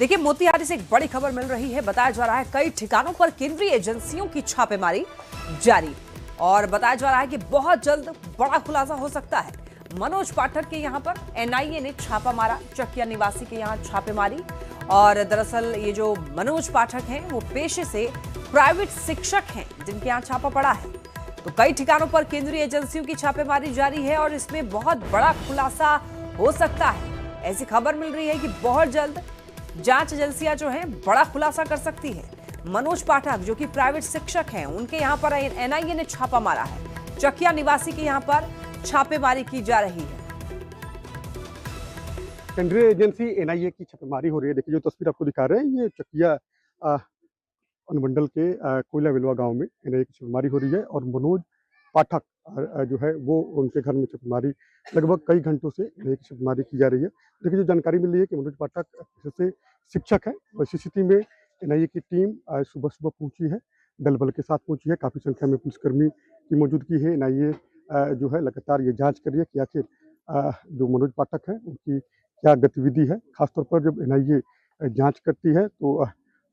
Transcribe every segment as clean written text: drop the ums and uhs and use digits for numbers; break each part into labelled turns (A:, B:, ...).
A: देखिए, मोतिहारी से एक बड़ी खबर मिल रही है। बताया जा रहा है कई ठिकानों पर केंद्रीय एजेंसियों की छापेमारी जारी और बताया जा रहा है कि बहुत जल्द बड़ा खुलासा हो सकता है। मनोज पाठक के यहां पर एनआईए ने छापा मारा, चकिया निवासी के यहां छापेमारी। और दरअसल ये जो मनोज पाठक हैं वो पेशे से प्राइवेट शिक्षक हैं जिनके यहां छापा पड़ा है। तो कई ठिकानों पर केंद्रीय एजेंसियों की छापेमारी जारी है और इसमें बहुत बड़ा खुलासा हो सकता है। ऐसी खबर मिल रही है कि बहुत जल्द जांच एजेंसियां जो हैं बड़ा खुलासा कर सकती है। मनोज पाठक जो कि प्राइवेट शिक्षक हैं, उनके यहां पर एनआईए ने छापा मारा है। चकिया निवासी के यहां पर छापेमारी की जा रही है।
B: केंद्रीय एजेंसी एनआईए की छापेमारी हो रही है। देखिए, जो तस्वीर आपको दिखा रहे हैं, ये चकिया अनुमंडल के कोयला बिलवा गांव में एनआईए की छापेमारी हो रही है और मनोज पाठक जो है वो उनके घर में छापेमारी लगभग कई घंटों से एनआईए की छापेमारी की जा रही है। देखिए, जो जानकारी मिल रही है कि मनोज पाठक जैसे शिक्षक है और इसी स्थिति में एनआईए की टीम सुबह सुबह पहुंची है, दल बल के साथ पहुंची है। काफ़ी संख्या में पुलिसकर्मी की मौजूदगी है। एनआईए जो है लगातार ये जांच कर रही है कि आखिर जो मनोज पाठक है उनकी क्या गतिविधि है। खासतौर पर जब एनआईए जांच करती है तो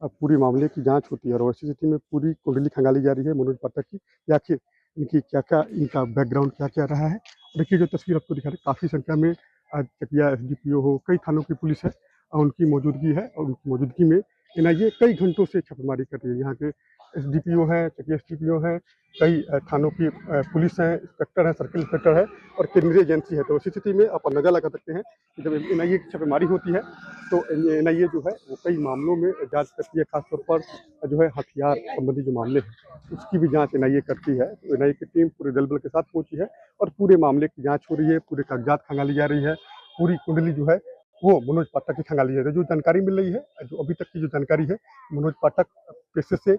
B: पूरे मामले की जांच होती है और ऐसी स्थिति में पूरी कुंडली खंगाली जा रही है मनोज पाठक की कि आखिर इनकी क्या इनका बैकग्राउंड क्या रहा है। देखिए, जो तस्वीर आपको दिखा रहे हैं, काफ़ी संख्या में चकिया एसडीपीओ हो, कई थानों की पुलिस है, उनकी मौजूदगी है और उनकी मौजूदगी में एनआईए कई घंटों से छापेमारी कर रही है। यहाँ के एसडीपीओ है, चकिया एसडीपीओ है, कई थानों की पुलिस है, इंस्पेक्टर है, सर्किल इंस्पेक्टर है और केंद्रीय एजेंसी है। तो इसी स्थिति में आप अंदाजा लगा सकते हैं कि जब एनआईए की छापेमारी होती है तो एनआईए जो है वो कई मामलों में जांच करती है। खासतौर पर जो है हथियार संबंधी जो मामले हैं उसकी भी जांच एनआईए करती है। तो एनआईए की टीम पूरे दल बल के साथ पहुंची है और पूरे मामले की जांच हो रही है, पूरे कागजात खंगाली जा रही है, पूरी कुंडली जो है वो मनोज पाठक की खंगाली जा रही है। जो जानकारी मिल रही है, जो अभी तक की जो जानकारी है, मनोज पाठक पेशे से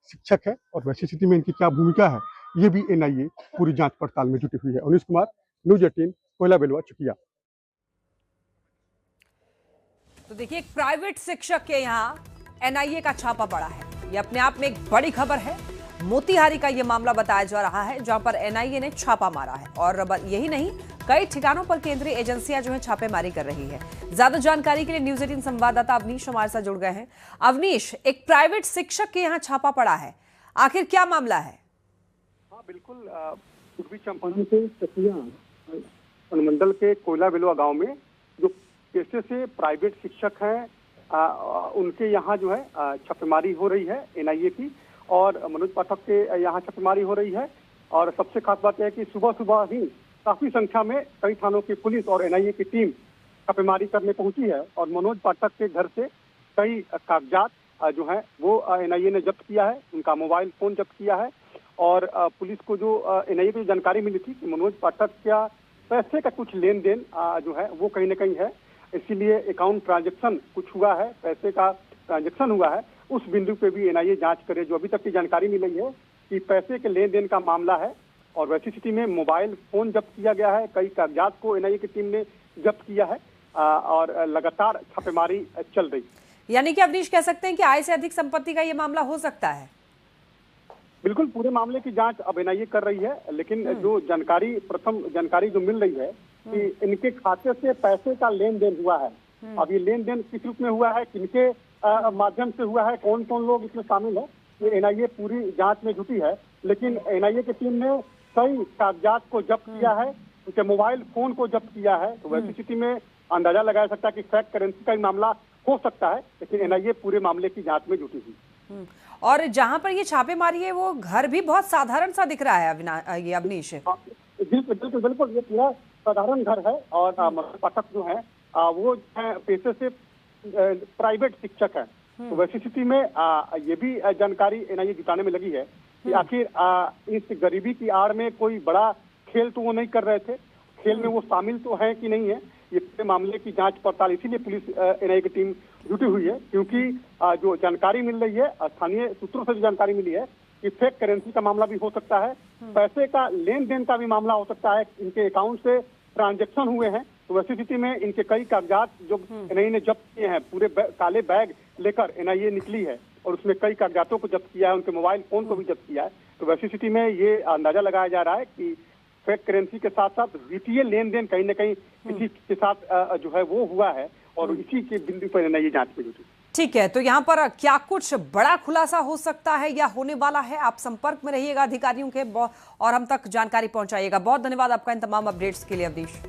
B: शिक्षक है और वैसी स्थिति में इनकी क्या भूमिका है, ये भी एनआईए पूरी जांच पड़ताल में जुटी हुई है। अनिश कुमार, न्यूज 18, कोयला बेलवा, चकिया।
A: तो देखिए, एक प्राइवेट शिक्षक के यहाँ एनआईए का छापा पड़ा है। ये अपने आप में एक बड़ी खबर है। मोतिहारी का ये मामला बताया जा रहा है जहां पर एनआईए ने छापा मारा है और यही नहीं, कई ठिकानों पर केंद्रीय एजेंसियां जो है छापेमारी कर रही है। ज्यादा जानकारी के लिए न्यूज 18 संवाददाता अवनीश हमारे साथ जुड़ गए हैं। अवनीश, एक प्राइवेट शिक्षक के यहाँ छापा पड़ा है, आखिर क्या मामला है?
B: हाँ बिल्कुल, पूर्वी चंपारण के चकिया अनुमंडल के कोयला बिलवा गांव में जो पेशे से प्राइवेट शिक्षक हैं उनके यहाँ जो है छापेमारी हो रही है एनआईए की और मनोज पाठक के यहाँ छापेमारी हो रही है। और सबसे खास बात यह है कि सुबह सुबह ही काफी संख्या में कई थानों की पुलिस और एनआईए की टीम छापेमारी करने पहुंची है और मनोज पाठक के घर से कई कागजात जो है वो एनआईए ने जब्त किया है। उनका मोबाइल फोन जब्त किया है और पुलिस को जो एनआईए को जानकारी मिली थी कि मनोज पाठक का पैसे का कुछ लेन देन जो है वो कहीं ना कहीं है, इसीलिए अकाउंट ट्रांजैक्शन कुछ हुआ है, पैसे का ट्रांजैक्शन हुआ है, उस बिंदु पे भी एनआईए जांच करे। जो अभी तक की जानकारी मिली है कि पैसे के लेन देन का मामला है और वैसी स्थिति में मोबाइल फोन जब्त किया गया है, कई कागजात को एनआईए की टीम ने जब्त किया है और लगातार छापेमारी चल रही।
A: यानी कि अवनीश, कह सकते हैं कि आय से अधिक संपत्ति का ये मामला हो सकता है?
B: बिल्कुल, पूरे मामले की जांच अब एनआईए कर रही है, लेकिन जो प्रथम जानकारी जो मिल रही है कि इनके खाते से पैसे का लेन देन हुआ है। अब ये लेन देन किस रूप में हुआ है, किनके माध्यम से हुआ है, कौन कौन लोग इसमें शामिल है, ये एनआईए पूरी जांच में जुटी है। लेकिन एनआईए की टीम ने कई कागजात को जब्त किया है, उनके मोबाइल फोन को जब्त किया है। तो वैसी स्थिति में अंदाजा लगाया सकता है कि फेक करेंसी का ही मामला हो सकता है, लेकिन एनआईए पूरे मामले की जांच में जुटी हुई।
A: और जहां पर ये छापेमारी है वो घर भी बहुत साधारण सा दिख रहा है ये अवनीश।
B: बिल्कुल बिल्कुल, ये पूरा साधारण घर है और मनोज पाठक जो है वो पेशे से प्राइवेट शिक्षक है। तो वैसी स्थिति में ये भी जानकारी एनआईए जुटाने में लगी है कि आखिर इस गरीबी की आड़ में कोई बड़ा खेल तो वो नहीं कर रहे थे, खेल में वो शामिल तो है कि नहीं है, ये पूरे मामले की जांच पड़ताल इसीलिए पुलिस एनआईए की टीम जुटी हुई है। क्योंकि जो जानकारी मिल रही है स्थानीय सूत्रों से जो जानकारी मिली है कि फेक करेंसी का मामला भी हो सकता है, पैसे का लेन देन का भी मामला हो सकता है, इनके अकाउंट से ट्रांजैक्शन हुए हैं। तो वैसी स्थिति में इनके कई कागजात जो एनआईए ने जब्त किए हैं, पूरे काले बैग लेकर एनआईए निकली है और उसमें कई कागजातों को जब्त किया है, उनके मोबाइल फोन को भी जब्त किया है। तो वैसी स्थिति में ये अंदाजा लगाया जा रहा है कि फेक करेंसी के साथ साथ वित्तीय लेन देन कहीं न कहीं किसी के साथ जो है वो हुआ है और इसी के बिंदु पर एनआईए जांच में जुटी।
A: ठीक है, तो यहाँ पर क्या कुछ बड़ा खुलासा हो सकता है या होने वाला है? आप संपर्क में रहिएगा अधिकारियों के और हम तक जानकारी पहुंचाइएगा। बहुत धन्यवाद आपका इन तमाम अपडेट्स के लिए अवधेश।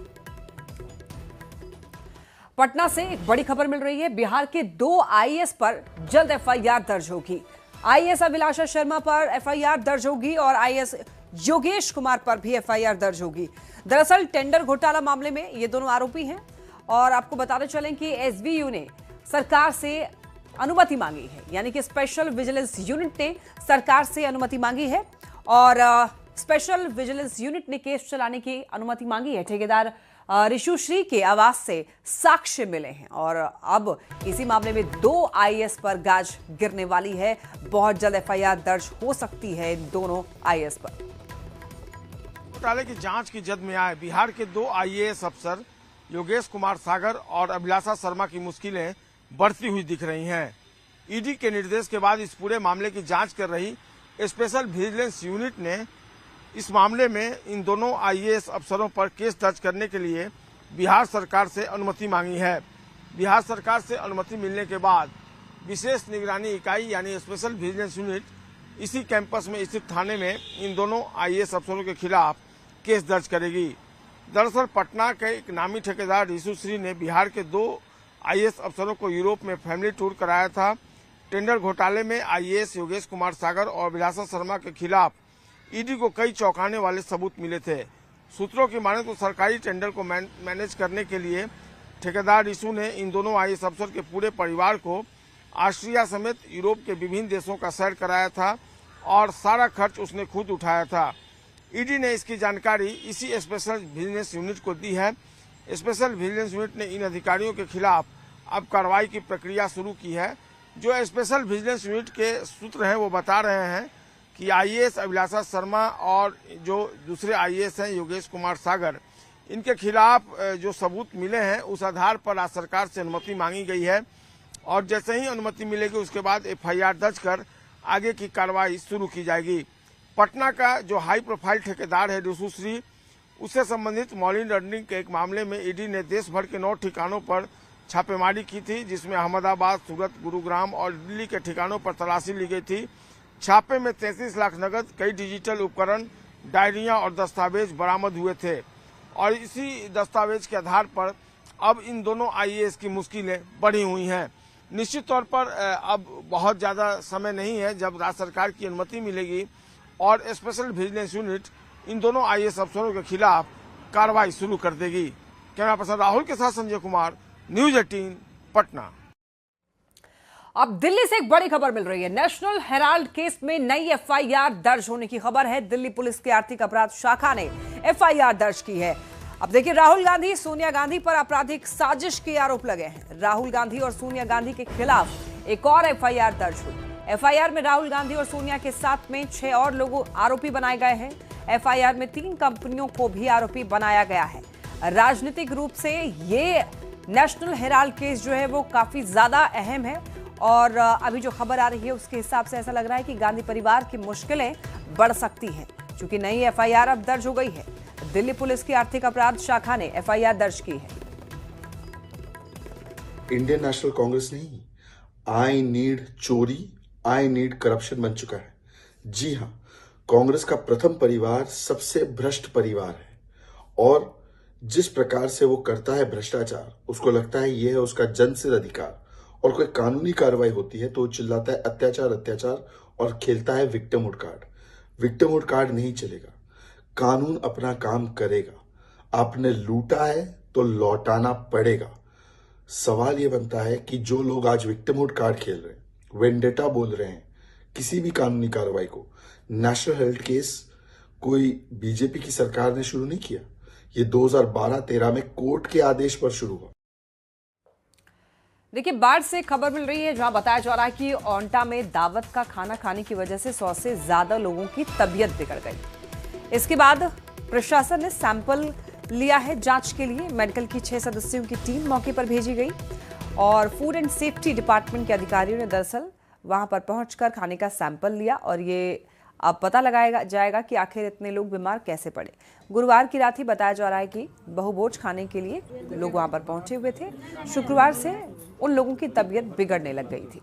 A: पटना से एक बड़ी खबर मिल रही है। बिहार के 2 आईएएस पर जल्द एफआईआर दर्ज होगी। आईएएस अभिलाषा शर्मा पर एफआईआर दर्ज होगी और आईएएस योगेश कुमार पर भी एफआईआर दर्ज होगी। दरअसल टेंडर घोटाला मामले में ये दोनों आरोपी हैं और आपको बताते चलें कि एसवीयू ने सरकार से अनुमति मांगी है, यानी कि स्पेशल विजिलेंस यूनिट ने सरकार से अनुमति मांगी है और स्पेशल विजिलेंस यूनिट ने केस चलाने की अनुमति मांगी है। ठेकेदार ऋषुश्री के आवास से साक्ष्य मिले हैं और अब इसी मामले में 2 आईएएस पर गाज गिरने वाली है। बहुत जल्द एफआईआर दर्ज हो सकती है इन दोनों आईएएस पर।
C: घोटाले की जांच की जद में आए बिहार के 2 आईएएस अफसर योगेश कुमार सागर और अभिलाषा शर्मा की मुश्किलें बढ़ती हुई दिख रही हैं। ईडी के निर्देश के बाद इस पूरे मामले की जांच कर रही स्पेशल विजिलेंस यूनिट ने इस मामले में इन दोनों आईएएस अफसरों पर केस दर्ज करने के लिए बिहार सरकार से अनुमति मांगी है। बिहार सरकार से अनुमति मिलने के बाद विशेष निगरानी इकाई यानी स्पेशल विजिलेंस यूनिट इसी कैंपस में स्थित थाने में इन दोनों आईएएस अफसरों के खिलाफ केस दर्ज करेगी। दरअसल पटना के एक नामी ठेकेदार ऋषुश्री ने बिहार के 2 आईएएस अफसरों को यूरोप में फैमिली टूर कराया था। टेंडर घोटाले में आईएएस योगेश कुमार सागर और अभिलाषा शर्मा के खिलाफ ईडी को कई चौंकाने वाले सबूत मिले थे। सूत्रों की माने तो सरकारी टेंडर को मैनेज करने के लिए ठेकेदार ऋषु ने इन दोनों आईएएस अफसर के पूरे परिवार को ऑस्ट्रिया समेत यूरोप के विभिन्न देशों का सैर कराया था और सारा खर्च उसने खुद उठाया था। ईडी ने इसकी जानकारी इसी स्पेशल विजिलेंस यूनिट को दी है। स्पेशल विजिलेंस यूनिट ने इन अधिकारियों के खिलाफ अब कार्रवाई की प्रक्रिया शुरू की है। जो स्पेशल विजिलेंस यूनिट के सूत्र हैं वो बता रहे हैं कि आईएएस अभिलाषा शर्मा और जो दूसरे आईएएस हैं योगेश कुमार सागर, इनके खिलाफ जो सबूत मिले हैं उस आधार पर आज सरकार से अनुमति मांगी गई है और जैसे ही अनुमति मिलेगी उसके बाद एफआईआर दर्ज कर आगे की कार्रवाई शुरू की जाएगी। पटना का जो हाई प्रोफाइल ठेकेदार है ऋषुश्री, उससे संबंधित मॉनी लॉन्ड्रिंग के एक मामले में ईडी ने देश भर के 9 ठिकानों पर छापेमारी की थी, जिसमें अहमदाबाद, सूरत, गुरुग्राम और दिल्ली के ठिकानों पर तलाशी ली गई थी। छापे में 33 लाख नकद, कई डिजिटल उपकरण, डायरियां और दस्तावेज बरामद हुए थे और इसी दस्तावेज के आधार पर अब इन दोनों आईएएस की मुश्किलें बढ़ी हुई हैं। निश्चित तौर पर अब बहुत ज़्यादा समय नहीं है जब राज्य सरकार की अनुमति मिलेगी और स्पेशल विजिलेंस यूनिट इन दोनों आईएएस अफसरों के खिलाफ कार्रवाई शुरू कर देगी। कैमरा पर्सन राहुल के साथ संजय कुमार, न्यूज 18 पटना।
A: अब दिल्ली से एक बड़ी खबर मिल रही है। नेशनल हेराल्ड केस में नई एफआईआर दर्ज होने की खबर है। दिल्ली पुलिस की आर्थिक अपराध शाखा ने एफआईआर दर्ज की है। अब देखिए, राहुल गांधी, सोनिया गांधी पर आपराधिक साजिश के आरोप लगे हैं। राहुल गांधी और सोनिया गांधी के खिलाफ एक और एफआईआर दर्ज हुई। एफआईआर में राहुल गांधी और सोनिया के साथ में 6 और लोग आरोपी बनाए गए हैं। एफआईआर में 3 कंपनियों को भी आरोपी बनाया गया है। राजनीतिक रूप से ये नेशनल हेराल्ड केस जो है वो काफी ज्यादा अहम है और अभी जो खबर आ रही है उसके हिसाब से ऐसा लग रहा है कि गांधी परिवार की मुश्किलें बढ़ सकती हैं, क्योंकि नई एफआईआर अब दर्ज हो गई है। दिल्ली पुलिस की आर्थिक अपराध शाखा ने एफआईआर दर्ज की है।
D: इंडियन नेशनल कांग्रेस नहीं, आई नीड चोरी, आई नीड करप्शन बन चुका है। जी हाँ, कांग्रेस का प्रथम परिवार सबसे भ्रष्ट परिवार है और जिस प्रकार से वो करता है भ्रष्टाचार, उसको लगता है ये है उसका जन्मसिद्ध अधिकार और कोई कानूनी कार्रवाई होती है तो वो चिल्लाता है अत्याचार अत्याचार और खेलता है विक्टिमहुड कार्ड। विक्टिमहुड कार्ड नहीं चलेगा, कानून अपना काम करेगा। आपने लूटा है तो लौटाना पड़ेगा। सवाल ये बनता है कि जो लोग आज विक्टिमहुड कार्ड खेल रहे हैं, वेंडेटा बोल रहे हैं किसी भी कानूनी कार्रवाई को, नेशनल हेराल्ड केस कोई बीजेपी की सरकार ने शुरू नहीं किया, ये 2012-13 में कोर्ट के आदेश पर शुरू हुआ।
A: देखिए, बाढ़ से खबर मिल रही है जहां बताया जा रहा है कि ओंटा में दावत का खाना खाने की वजह से 100 से ज्यादा लोगों की तबीयत बिगड़ गई। इसके बाद प्रशासन ने सैंपल लिया है जांच के लिए। मेडिकल की 6 सदस्यों की टीम मौके पर भेजी गई और फूड एंड सेफ्टी डिपार्टमेंट के अधिकारियों ने दरअसल वहां पर पहुंचकर खाने का सैंपल लिया और ये अब पता लगाया जाएगा कि आखिर इतने लोग बीमार कैसे पड़े। गुरुवार की रात ही बताया जा रहा है कि बहुभोज खाने के लिए लोग वहां पर पहुंचे हुए थे। शुक्रवार से उन लोगों की तबीयत बिगड़ने लग गई थी।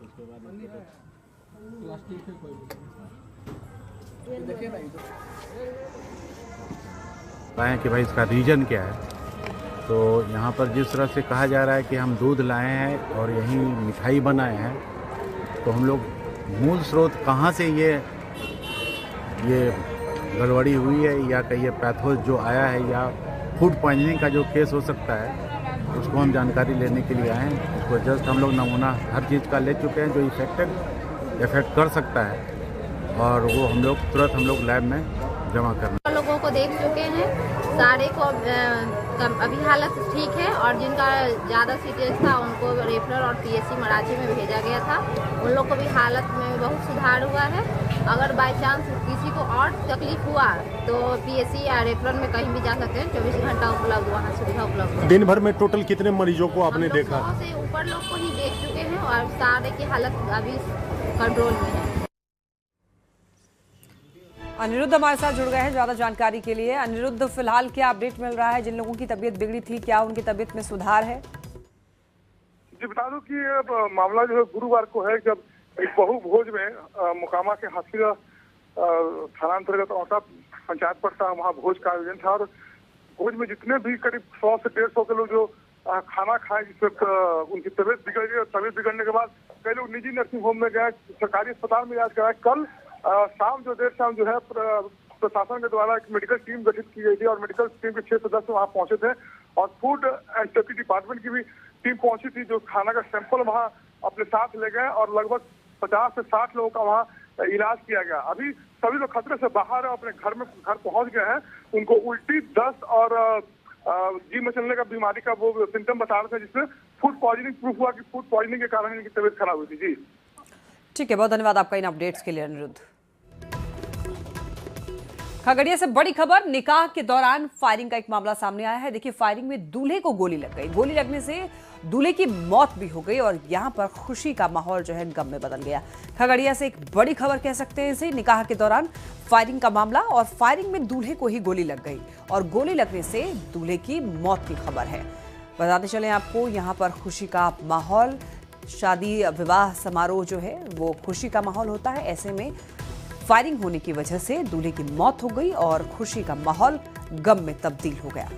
E: बताएं कि भाई इसका रीज़न क्या है। तो यहाँ पर जिस तरह से कहा जा रहा है कि हम दूध लाए हैं और यहीं मिठाई बनाए हैं, तो हम लोग मूल स्रोत कहाँ से ये गड़बड़ी हुई है या कहीं ये पैथोज जो आया है या फूड पॉइजनिंग का जो केस हो सकता है, उसको हम जानकारी लेने के लिए आए हैं। उसको जस्ट हम लोग नमूना हर चीज़ का ले चुके हैं जो इफेक्ट कर सकता है, और वो तुरंत हम लोग लैब में जमा करना।
F: लोगों को देख चुके हैं, सारे को अभी हालत ठीक है, और जिनका ज़्यादा सीरियस था उनको रेफरल और पीएससी मराठी में भेजा गया था। उन लोग को भी हालत में बहुत सुधार हुआ है। अगर बाय चांस किसी को और तकलीफ हुआ तो पीएससी या रेफरल में कहीं भी जा सकते हैं। 24 घंटा उपलब्ध, वहाँ सुविधा उपलब्ध है।
G: दिन भर में टोटल कितने मरीजों को आपने देखा?
F: 100 से ऊपर लोग को ही देख चुके हैं और सारे की हालत अभी कंट्रोल में है।
A: अनिरुद्ध हमारे साथ जुड़ गए हैं ज्यादा जानकारी के लिए। अनिरुद्ध, फिलहाल क्या अपडेट मिल रहा है? जिन लोगों की तबीयत बिगड़ी थी, क्या उनकी तबीयत में सुधार है?
H: जी बता दूं कि मामला जो है गुरुवार को है, जब एक बहुभोज में मोकामा के हाथीरा थाना अंतर्गत औटा पंचायत पड़ता, वहाँ भोज का आयोजन था। और भोज में जितने भी करीब 100 से 150 के लोग जो खाना खाए, जिससे उनकी तबीयत बिगड़ गई। तबीयत बिगड़ने के बाद कई लोग निजी नर्सिंग होम में गए, सरकारी अस्पताल में इलाज कराया। कल शाम देर शाम जो है प्रशासन के द्वारा एक मेडिकल टीम गठित की गई थी, और मेडिकल टीम के 6 सदस्य वहाँ पहुंचे थे, और फूड एंड सेफ्टी डिपार्टमेंट की भी टीम पहुंची थी, जो खाना का सैंपल वहाँ अपने साथ ले गए, और लगभग 50 से 60 लोगों का वहाँ इलाज किया गया। अभी सभी लोग खतरे से बाहर अपने घर पहुंच गए हैं। उनको उल्टी, दस्त और जी मचलने का बीमारी का वो सिम्टम बता रहे थे, जिसमें फूड पॉइजनिंग प्रूफ हुआ कि फूड पॉइजनिंग के कारण इनकी तबीयत खराब हुई थी। जी
A: ठीक है, बहुत धन्यवाद आपका इन अपडेट्स के लिए अनिरुद्ध। खगड़िया से बड़ी खबर, निकाह के दौरान फायरिंग का एक मामला सामने आया है। देखिए, फायरिंग में दूल्हे को गोली लग गई। गोली लगने से दूल्हे की मौत भी हो गई, और यहां पर खुशी का माहौल जो है गम में बदल गया। खगड़िया से एक बड़ी खबर कह सकते हैं इसे, निकाह के दौरान फायरिंग का मामला, और फायरिंग में दूल्हे को ही गोली लग गई, और गोली लगने से दूल्हे की मौत की खबर है। बताते चले आपको, यहाँ पर खुशी का माहौल, शादी विवाह समारोह जो है वो खुशी का माहौल होता है। ऐसे में फायरिंग होने की वजह से दूल्हे की मौत हो गई, और खुशी का माहौल गम में तब्दील हो गया।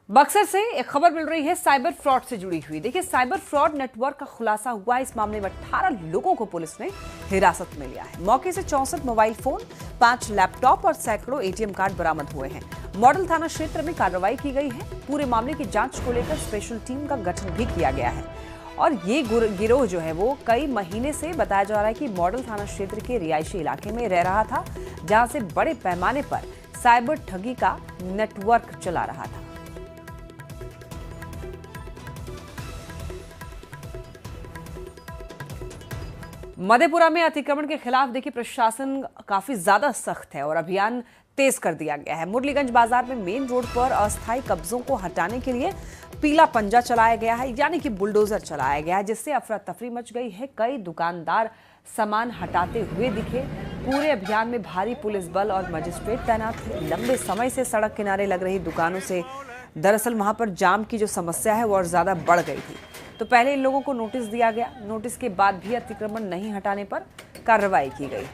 A: बक्सर से एक खबर मिल रही है साइबर फ्रॉड से जुड़ी हुई। देखिए, साइबर फ्रॉड नेटवर्क का खुलासा हुआ है। इस मामले में 18 लोगों को पुलिस ने हिरासत में लिया है। मौके से 64 मोबाइल फोन, 5 लैपटॉप और सैकड़ों एटीएम कार्ड बरामद हुए हैं। मॉडल थाना क्षेत्र में कार्रवाई की गई है। पूरे मामले की जांच को लेकर स्पेशल टीम का गठन भी किया गया है, और ये गिरोह जो है वो कई महीने से बताया जा रहा है कि मॉडल थाना क्षेत्र के रिहायशी इलाके में रह रहा था, जहां से बड़े पैमाने पर साइबर ठगी का नेटवर्क चला रहा था। मधेपुरा में अतिक्रमण के खिलाफ देखिए प्रशासन काफी ज्यादा सख्त है, और अभियान तेज कर दिया गया है। मुरलीगंज बाजार में मेन रोड पर अस्थायी कब्जों को हटाने के लिए पीला पंजा चलाया गया है, यानी कि बुलडोजर चलाया गया है, जिससे अफरा तफरी मच गई है। कई दुकानदार सामान हटाते हुए दिखे। पूरे अभियान में भारी पुलिस बल और मजिस्ट्रेट तैनात थे। लंबे समय से सड़क किनारे लग रही दुकानों से दरअसल वहां पर जाम की जो समस्या है वो और ज्यादा बढ़ गई थी। तो पहले इन लोगों को नोटिस दिया गया, नोटिस के बाद भी अतिक्रमण नहीं हटाने पर कार्रवाई की गई।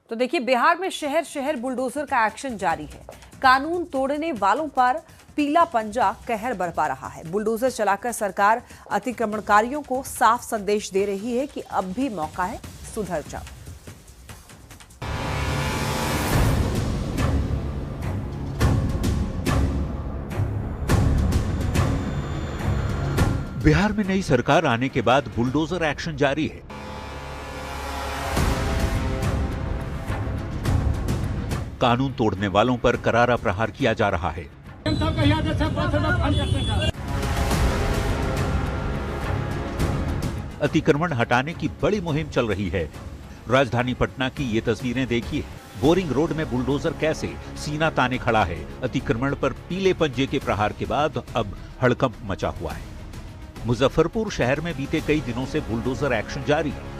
A: तो देखिए, बिहार में शहर शहर बुलडोजर का एक्शन जारी है। कानून तोड़ने वालों पर पीला पंजा कहर बरपा रहा है। बुलडोजर चलाकर सरकार अतिक्रमणकारियों को साफ संदेश दे रही है कि अब भी मौका है, सुधर जाओ।
I: बिहार में नई सरकार आने के बाद बुलडोजर एक्शन जारी है। कानून तोड़ने वालों पर करारा प्रहार किया जा रहा है। अतिक्रमण हटाने की बड़ी मुहिम चल रही है। राजधानी पटना की ये तस्वीरें देखिए। बोरिंग रोड में बुलडोजर कैसे सीना ताने खड़ा है। अतिक्रमण पर पीले पंजे के प्रहार के बाद अब हड़कंप मचा हुआ है। मुजफ्फरपुर शहर में बीते कई दिनों से बुलडोजर एक्शन जारी है।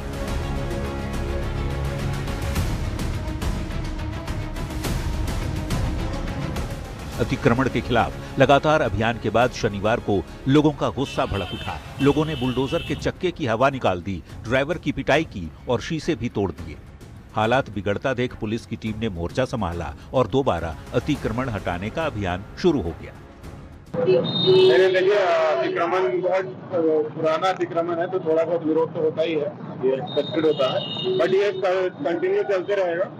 I: अतिक्रमण के खिलाफ लगातार अभियान के बाद शनिवार को लोगों का गुस्सा भड़क उठा। लोगों ने बुलडोजर के चक्के की हवा निकाल दी, ड्राइवर की पिटाई की और शीशे भी तोड़ दिए। हालात बिगड़ता देख पुलिस की टीम ने मोर्चा संभाला और दोबारा अतिक्रमण हटाने का अभियान शुरू हो गया।
J: देखिए, अतिक्रमण बहुत पुराना अतिक्रमण है तो थोड़ा बहुत विरोध तो होता ही है, ये एक्सपेक्टेड होता है, बट ये कंटिन्यू चलते रहेगा।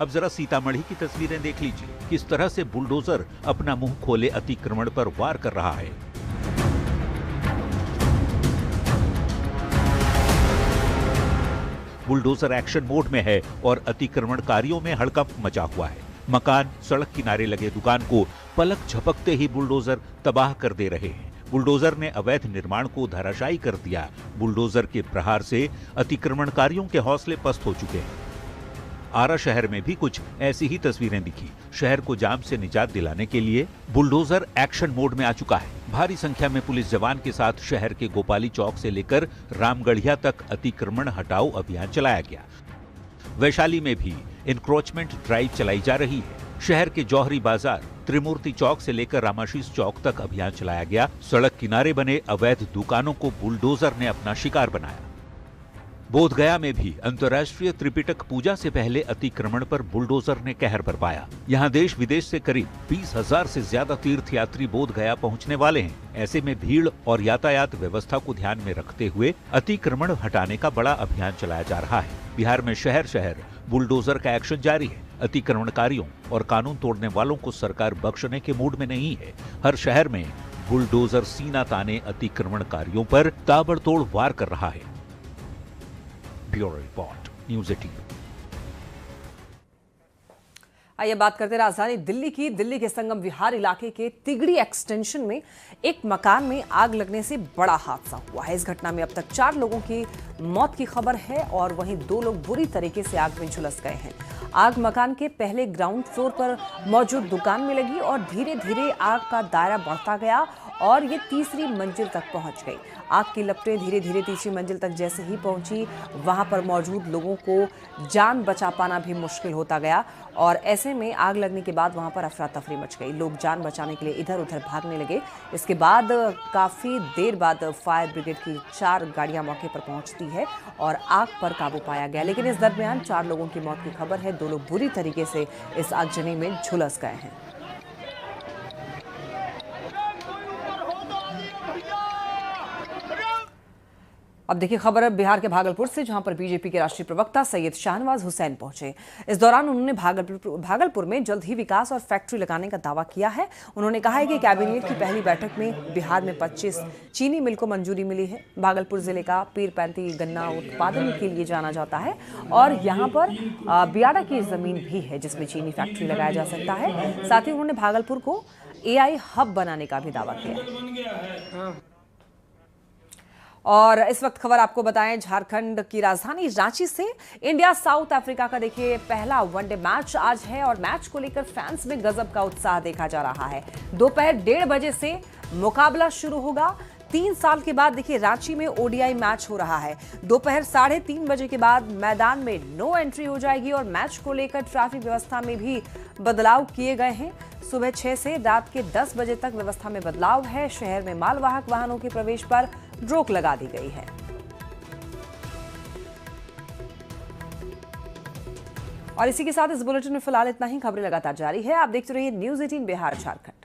I: अब जरा सीतामढ़ी की तस्वीरें देख लीजिए। किस तरह से बुलडोजर अपना मुंह खोले अतिक्रमण पर वार कर रहा है। बुलडोजर एक्शन मोड में है और अतिक्रमणकारियों में हड़कंप मचा हुआ है। मकान, सड़क किनारे लगे दुकान को पलक झपकते ही बुलडोजर तबाह कर दे रहे हैं। बुलडोजर ने अवैध निर्माण को धराशायी कर दिया। बुलडोजर के प्रहार से अतिक्रमणकारियों के हौसले पस्त हो चुके हैं। आरा शहर में भी कुछ ऐसी ही तस्वीरें दिखी। शहर को जाम से निजात दिलाने के लिए बुलडोजर एक्शन मोड में आ चुका है। भारी संख्या में पुलिस जवान के साथ शहर के गोपाली चौक से लेकर रामगढ़िया तक अतिक्रमण हटाओ अभियान चलाया गया। वैशाली में भी इंक्रोचमेंट ड्राइव चलाई जा रही है। शहर के जौहरी बाजार, त्रिमूर्ति चौक से लेकर रामाशीष चौक तक अभियान चलाया गया। सड़क किनारे बने अवैध दुकानों को बुलडोजर ने अपना शिकार बनाया। बोधगया में भी अंतर्राष्ट्रीय त्रिपिटक पूजा से पहले अतिक्रमण पर बुलडोजर ने कहर बरपाया। यहाँ देश विदेश से करीब 20,000 से ज्यादा तीर्थयात्री बोधगया पहुँचने वाले हैं। ऐसे में भीड़ और यातायात व्यवस्था को ध्यान में रखते हुए अतिक्रमण हटाने का बड़ा अभियान चलाया जा रहा है। बिहार में शहर शहर बुलडोजर का एक्शन जारी है। अतिक्रमणकारियों और कानून तोड़ने वालों को सरकार बख्शने के मूड में नहीं है। हर शहर में बुलडोजर सीना ताने अतिक्रमणकारियों पर ताबड़तोड़ वार कर रहा है। Bureau report, news 18।
A: आइए बात करते हैं राजधानी दिल्ली की। दिल्ली के संगम विहार इलाके के तिगड़ी एक्सटेंशन में एक मकान में आग लगने से बड़ा हादसा हुआ है। इस घटना में अब तक 4 लोगों की मौत की खबर है और वहीं 2 लोग बुरी तरीके से आग में झुलस गए हैं। आग मकान के पहले ग्राउंड फ्लोर पर मौजूद दुकान में लगी और धीरे धीरे आग का दायरा बढ़ता गया और ये तीसरी मंजिल तक पहुंच गई। आग की लपटें धीरे धीरे तीसरी मंजिल तक जैसे ही पहुंची, वहां पर मौजूद लोगों को जान बचा पाना भी मुश्किल होता गया और ऐसे में आग लगने के बाद वहां पर अफरा तफरी मच गई। लोग जान बचाने के लिए इधर उधर भागने लगे। इसके बाद काफी देर बाद फायर ब्रिगेड की 4 गाड़ियां मौके पर पहुंचती है और आग पर काबू पाया गया। लेकिन इस दरमियान 4 लोगों की मौत की खबर है। 2 लोग बुरी तरीके से इस आगजनी में झुलस गए हैं। अब देखिए खबर बिहार के भागलपुर से, जहां पर बीजेपी के राष्ट्रीय प्रवक्ता सैयद शाहनवाज हुसैन पहुंचे। इस दौरान उन्होंने भागलपुर में जल्द ही विकास और फैक्ट्री लगाने का दावा किया है। उन्होंने कहा है कि कैबिनेट की पहली बैठक में बिहार में 25 चीनी मिल को मंजूरी मिली है। भागलपुर जिले का पीरपैंती गन्ना उत्पादन के लिए जाना जाता है और यहाँ पर बियाड़ा की जमीन भी है जिसमें चीनी फैक्ट्री लगाया जा सकता है। साथ ही उन्होंने भागलपुर को AI हब बनाने का भी दावा किया। और इस वक्त खबर आपको बताएं झारखंड की राजधानी रांची से। इंडिया साउथ अफ्रीका का देखिए पहला वनडे मैच आज है और मैच को लेकर फैंस में गजब का उत्साह देखा जा रहा है। दोपहर 1:30 बजे से मुकाबला शुरू होगा। 3 साल के बाद देखिए रांची में ODI मैच हो रहा है। दोपहर 3:30 बजे के बाद मैदान में नो एंट्री हो जाएगी और मैच को लेकर ट्रैफिक व्यवस्था में भी बदलाव किए गए हैं। सुबह 6 से रात के 10 बजे तक व्यवस्था में बदलाव है। शहर में मालवाहक वाहनों के प्रवेश पर रोक लगा दी गई है। और इसी के साथ इस बुलेटिन में फिलहाल इतना ही। खबरें लगातार जारी है। आप देखते रहिए न्यूज़ 18 बिहार झारखंड।